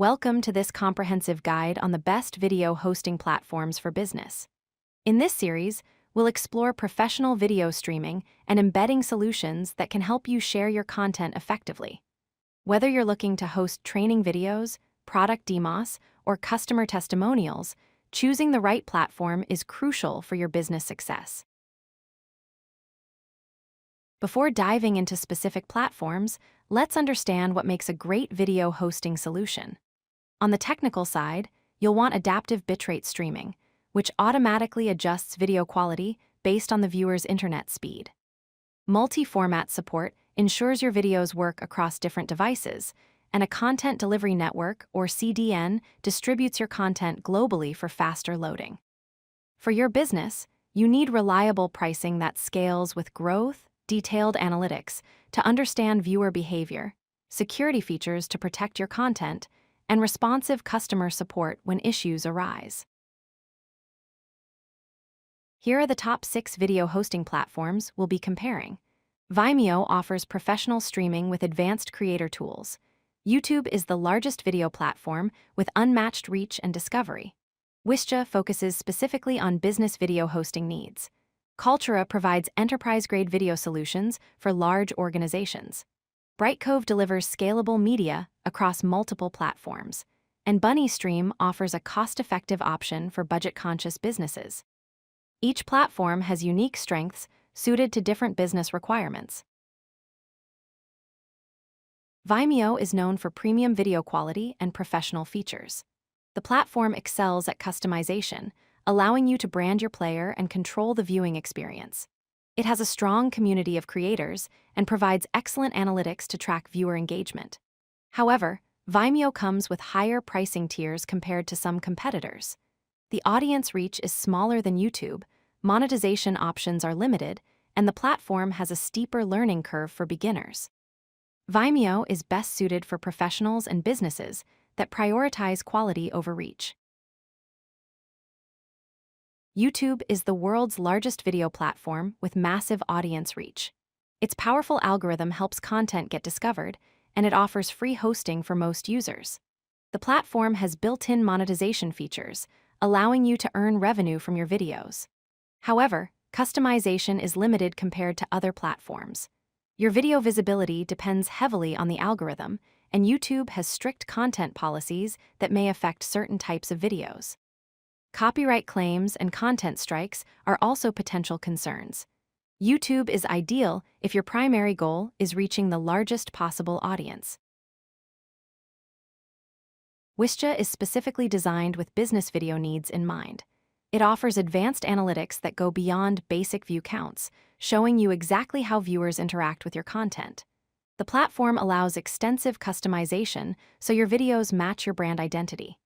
Welcome to this comprehensive guide on the best video hosting platforms for business. In this series, we'll explore professional video streaming and embedding solutions that can help you share your content effectively. Whether you're looking to host training videos, product demos, or customer testimonials, choosing the right platform is crucial for your business success. Before diving into specific platforms, let's understand what makes a great video hosting solution. On the technical side, you'll want adaptive bitrate streaming, which automatically adjusts video quality based on the viewer's internet speed. Multi-format support ensures your videos work across different devices, and a content delivery network, or CDN, distributes your content globally for faster loading. For your business, you need reliable pricing that scales with growth, detailed analytics to understand viewer behavior, security features to protect your content, and responsive customer support when issues arise. Here are the top 6 video hosting platforms we'll be comparing. Vimeo offers professional streaming with advanced creator tools. YouTube is the largest video platform with unmatched reach and discovery. Wistia focuses specifically on business video hosting needs. Kaltura provides enterprise-grade video solutions for large organizations. Brightcove delivers scalable media across multiple platforms. And BunnyStream offers a cost-effective option for budget-conscious businesses. Each platform has unique strengths suited to different business requirements. Vimeo is known for premium video quality and professional features. The platform excels at customization, allowing you to brand your player and control the viewing experience. It has a strong community of creators and provides excellent analytics to track viewer engagement. However, Vimeo comes with higher pricing tiers compared to some competitors. The audience reach is smaller than YouTube, monetization options are limited, and the platform has a steeper learning curve for beginners. Vimeo is best suited for professionals and businesses that prioritize quality over reach. YouTube is the world's largest video platform with massive audience reach. Its powerful algorithm helps content get discovered, and it offers free hosting for most users. The platform has built-in monetization features, allowing you to earn revenue from your videos. However, customization is limited compared to other platforms. Your video visibility depends heavily on the algorithm, and YouTube has strict content policies that may affect certain types of videos. Copyright claims and content strikes are also potential concerns. YouTube is ideal if your primary goal is reaching the largest possible audience. Wistia is specifically designed with business video needs in mind. It offers advanced analytics that go beyond basic view counts, showing you exactly how viewers interact with your content. The platform allows extensive customization so your videos match your brand identity.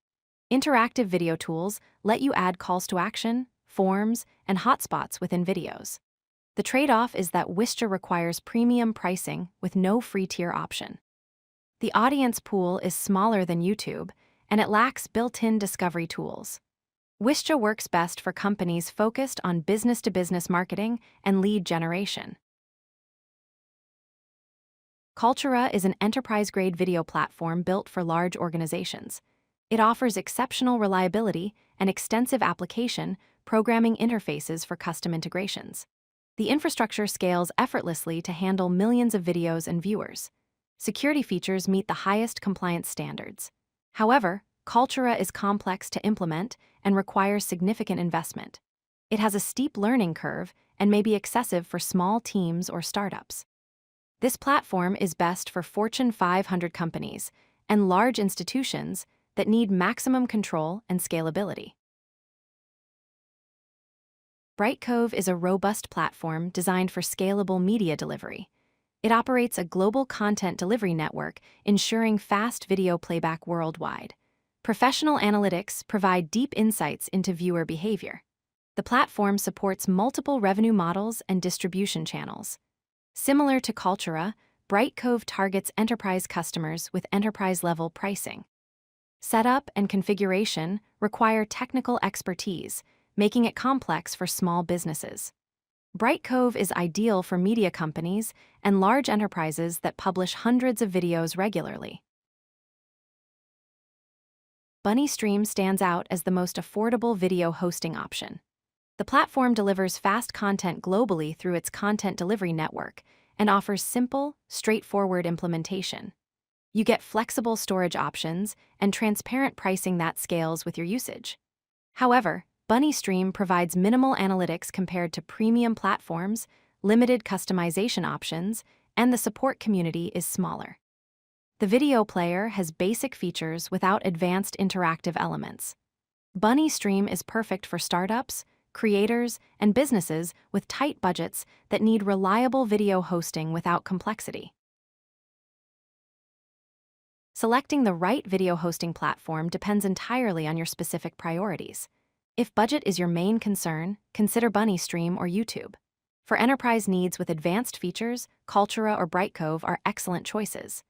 Interactive video tools let you add calls to action, forms, and hotspots within videos. The trade-off is that Wistia requires premium pricing with no free tier option. The audience pool is smaller than YouTube, and it lacks built-in discovery tools. Wistia works best for companies focused on business-to-business marketing and lead generation. Kaltura is an enterprise-grade video platform built for large organizations. It offers exceptional reliability and extensive application programming interfaces for custom integrations. The infrastructure scales effortlessly to handle millions of videos and viewers. Security features meet the highest compliance standards. However, Kaltura is complex to implement and requires significant investment. It has a steep learning curve and may be excessive for small teams or startups. This platform is best for Fortune 500 companies and large institutions that need maximum control and scalability. Brightcove is a robust platform designed for scalable media delivery. It operates a global content delivery network, ensuring fast video playback worldwide. Professional analytics provide deep insights into viewer behavior. The platform supports multiple revenue models and distribution channels. Similar to Kaltura, Brightcove targets enterprise customers with enterprise-level pricing. Setup and configuration require technical expertise, making it complex for small businesses. Brightcove is ideal for media companies and large enterprises that publish hundreds of videos regularly. Bunny Stream stands out as the most affordable video hosting option. The platform delivers fast content globally through its content delivery network and offers simple, straightforward implementation. You get flexible storage options and transparent pricing that scales with your usage. However, Bunny Stream provides minimal analytics compared to premium platforms, limited customization options, and the support community is smaller. The video player has basic features without advanced interactive elements. Bunny Stream is perfect for startups, creators, and businesses with tight budgets that need reliable video hosting without complexity. Selecting the right video hosting platform depends entirely on your specific priorities. If budget is your main concern, consider Bunny Stream or YouTube. For enterprise needs with advanced features, Kaltura or Brightcove are excellent choices.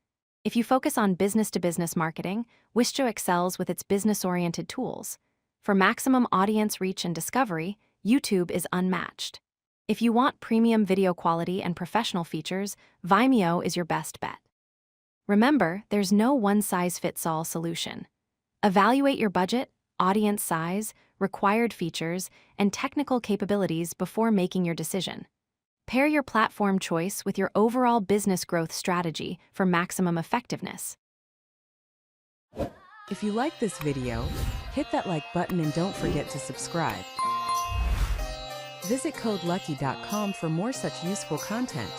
If you focus on business-to-business marketing, Wistia excels with its business-oriented tools. For maximum audience reach and discovery, YouTube is unmatched. If you want premium video quality and professional features, Vimeo is your best bet. Remember, there's no one-size-fits-all solution. Evaluate your budget, audience size, required features, and technical capabilities before making your decision. Pair your platform choice with your overall business growth strategy for maximum effectiveness. If you like this video, hit that like button and don't forget to subscribe. Visit codelucky.com for more such useful content.